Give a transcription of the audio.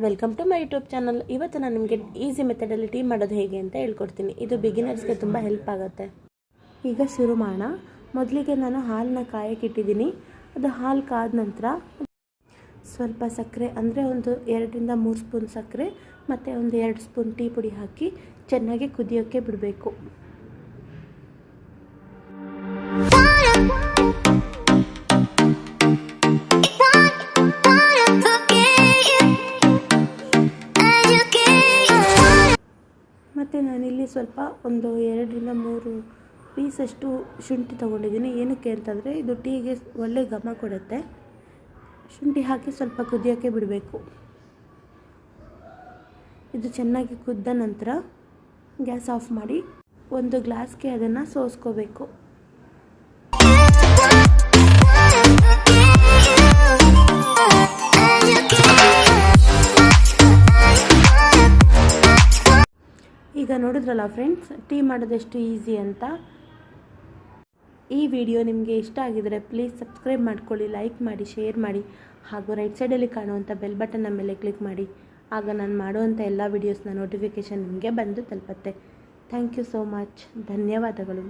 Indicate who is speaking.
Speaker 1: Welcome to my YouTube channel. ಇವತ್ತು ನಾನು ನಿಮಗೆ ಈಸಿ ಮೆಥಡಲ್ಲಿ ಟೀ ಮಾಡೋದು ಹೇಗೆ ಅಂತ ಹೇಳ್ಕೊಡ್ತೀನಿ. ಇದು ಬಿಗಿನರ್ಸ್ಗೆ ತುಂಬ ಹೆಲ್ಪ್ ಆಗುತ್ತೆ. ಈಗ ಶುರು ಮಾಡೋಣ. ಮೊದಲಿಗೆ ನಾನು ಹಾಲನ್ನ ಕಾಯಕ್ಕೆ ಇಟ್ಟಿದ್ದೀನಿ. ಅದು ಹಾಲು ಕಾದ ನಂತರ ಸ್ವಲ್ಪ ಸಕ್ಕರೆ ಅಂದರೆ ಒಂದು 2-3 ಸ್ಪೂನ್ ಸಕ್ಕರೆ ಮತ್ತು ಒಂದು 2 ಸ್ಪೂನ್ ಟೀ ಪುಡಿ ಹಾಕಿ ಚೆನ್ನಾಗಿ ಕುದಿಯೋಕ್ಕೆ ಬಿಡಬೇಕು. ಮತ್ತು ನಾನಿಲ್ಲಿ ಸ್ವಲ್ಪ ಒಂದು 2-3 ಪೀಸಷ್ಟು ಶುಂಠಿ ತೊಗೊಂಡಿದ್ದೀನಿ. ಏನಕ್ಕೆ ಅಂತಂದರೆ ಇದು ಟೀಗೆ ಒಳ್ಳೆ ಘಮ ಕೊಡುತ್ತೆ. ಶುಂಠಿ ಹಾಕಿ ಸ್ವಲ್ಪ ಕುದಿಯೋಕ್ಕೆ ಬಿಡಬೇಕು. ಇದು ಚೆನ್ನಾಗಿ ಕುದ್ದ ನಂತರ ಗ್ಯಾಸ್ ಆಫ್ ಮಾಡಿ ಒಂದು ಗ್ಲಾಸ್ಗೆ ಅದನ್ನು ಸೋಸ್ಕೋಬೇಕು. ಈಗ ನೋಡಿದ್ರಲ್ಲ ಫ್ರೆಂಡ್ಸ್, ಟೀ ಮಾಡೋದೆಷ್ಟು ಈಸಿ ಅಂತ. ಈ ವಿಡಿಯೋ ನಿಮಗೆ ಇಷ್ಟ ಆಗಿದರೆ ಪ್ಲೀಸ್ ಸಬ್ಸ್ಕ್ರೈಬ್ ಮಾಡ್ಕೊಳ್ಳಿ, ಲೈಕ್ ಮಾಡಿ, ಶೇರ್ ಮಾಡಿ ಹಾಗೂ ರೈಟ್ ಸೈಡಲ್ಲಿ ಕಾಣುವಂಥ ಬೆಲ್ ಬಟನ್ನ ಮೇಲೆ ಕ್ಲಿಕ್ ಮಾಡಿ. ಆಗ ನಾನು ಮಾಡುವಂಥ ಎಲ್ಲ ವೀಡಿಯೋಸ್ನ ನೋಟಿಫಿಕೇಷನ್ ನಿಮಗೆ ಬಂದು ತಲುಪುತ್ತೆ. Thank you so much. ಧನ್ಯವಾದಗಳು.